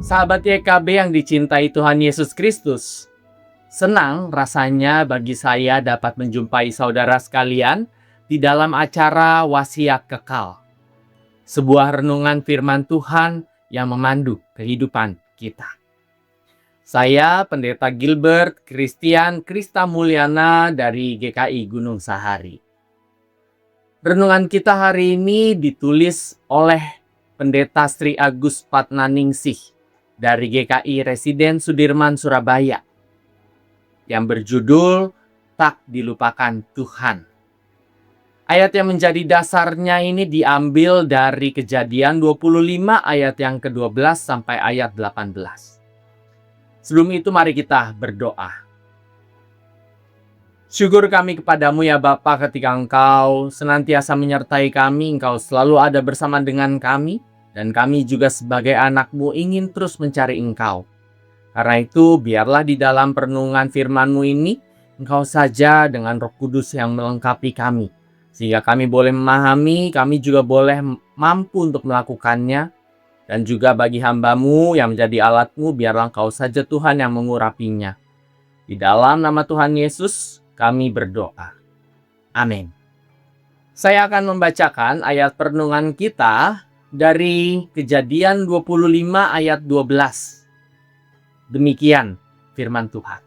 Sahabat YKB yang dicintai Tuhan Yesus Kristus, senang rasanya bagi saya dapat menjumpai saudara sekalian di dalam acara Wasiat Kekal, sebuah renungan firman Tuhan yang memandu kehidupan kita. Saya Pendeta Gilbert Christian Krista Mulyana dari GKI Gunung Sahari. Renungan kita hari ini ditulis oleh Pendeta Sri Agus Patnaningsih dari GKI Residen Sudirman, Surabaya, yang berjudul Tak Dilupakan Tuhan. Ayat yang menjadi dasarnya ini diambil dari Kejadian 25 ayat yang ke-12 sampai ayat 18. Sebelum itu mari kita berdoa. Syukur kami kepadamu ya Bapa, ketika Engkau senantiasa menyertai kami, Engkau selalu ada bersama dengan kami, dan kami juga sebagai anak-Mu ingin terus mencari Engkau. Karena itu biarlah di dalam perenungan firman-Mu ini, Engkau saja dengan Roh Kudus yang melengkapi kami, sehingga kami boleh memahami, kami juga boleh mampu untuk melakukannya. Dan juga bagi hamba-Mu yang menjadi alat-Mu, biarlah Engkau saja Tuhan yang mengurapinya. Di dalam nama Tuhan Yesus, kami berdoa. Amin. Saya akan membacakan ayat perenungan kita dari Kejadian 25 ayat 12. Demikian firman Tuhan.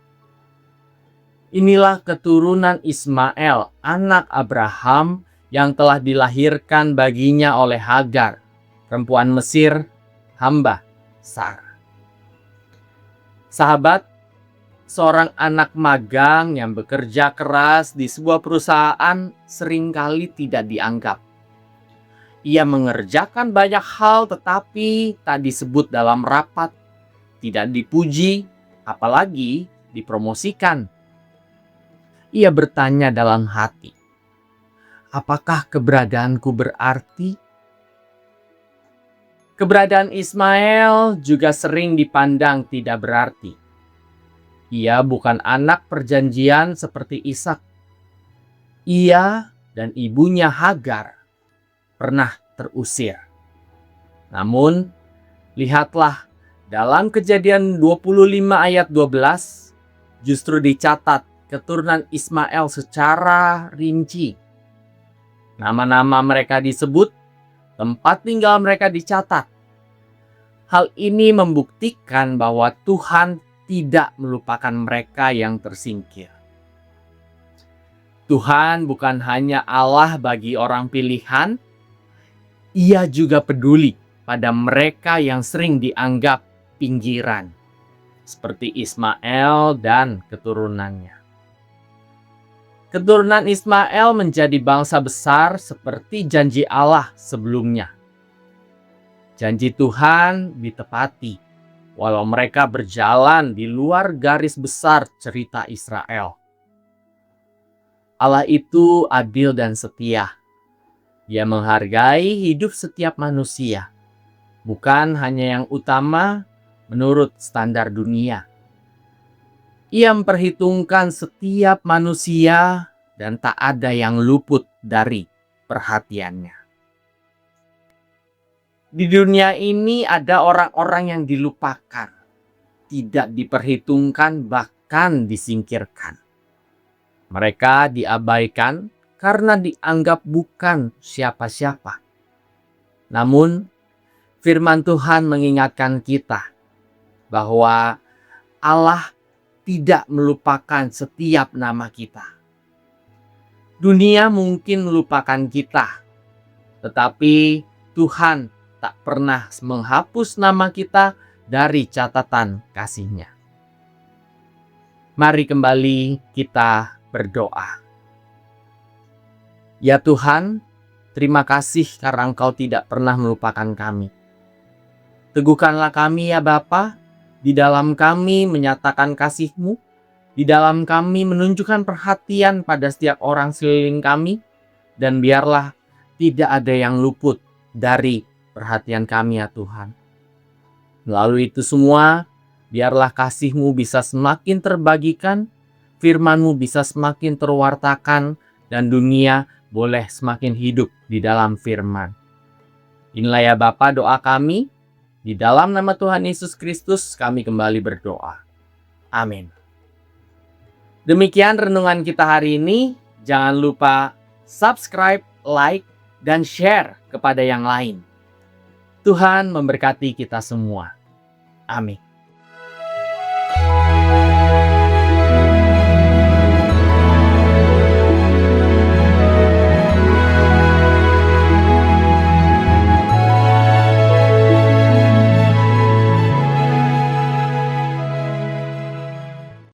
Inilah keturunan Ismail, anak Abraham, yang telah dilahirkan baginya oleh Hagar, perempuan Mesir, hamba Sarah. Sahabat, seorang anak magang yang bekerja keras di sebuah perusahaan seringkali tidak dianggap. Ia mengerjakan banyak hal tetapi tak disebut dalam rapat, tidak dipuji, apalagi dipromosikan. Ia bertanya dalam hati, apakah keberadaanku berarti? Keberadaan Ismail juga sering dipandang tidak berarti. Ia bukan anak perjanjian seperti Ishak. Ia dan ibunya Hagar pernah terusir. Namun, lihatlah dalam Kejadian 25 ayat 12, justru dicatat keturunan Ismail secara rinci. Nama-nama mereka disebut, tempat tinggal mereka dicatat. Hal ini membuktikan bahwa Tuhan tidak melupakan mereka yang tersingkir. Tuhan bukan hanya Allah bagi orang pilihan, Ia juga peduli pada mereka yang sering dianggap pinggiran, seperti Ismail dan keturunannya. Keturunan Ismail menjadi bangsa besar seperti janji Allah sebelumnya. Janji Tuhan ditepati, walau mereka berjalan di luar garis besar cerita Israel. Allah itu adil dan setia. Ia menghargai hidup setiap manusia, bukan hanya yang utama menurut standar dunia. Ia memperhitungkan setiap manusia dan tak ada yang luput dari perhatiannya. Di dunia ini ada orang-orang yang dilupakan, tidak diperhitungkan, bahkan disingkirkan. Mereka diabaikan karena dianggap bukan siapa-siapa. Namun, firman Tuhan mengingatkan kita bahwa Allah tidak melupakan setiap nama kita. Dunia mungkin melupakan kita, tetapi Tuhan tak pernah menghapus nama kita dari catatan kasih-Nya. Mari kembali kita berdoa. Ya Tuhan, terima kasih karena Engkau tidak pernah melupakan kami. Teguhkanlah kami ya Bapa, di dalam kami menyatakan kasih-Mu, di dalam kami menunjukkan perhatian pada setiap orang sekeliling kami, dan biarlah tidak ada yang luput dari perhatian kami ya Tuhan. Melalui itu semua, biarlah kasih-Mu bisa semakin terbagikan, firman-Mu bisa semakin terwartakan, dan dunia boleh semakin hidup di dalam firman. Inilah ya Bapa doa kami, Di dalam nama Tuhan Yesus Kristus kami kembali berdoa. Amin. Demikian renungan kita hari ini. Jangan lupa subscribe, like, dan share kepada yang lain. Tuhan memberkati kita semua. Amin.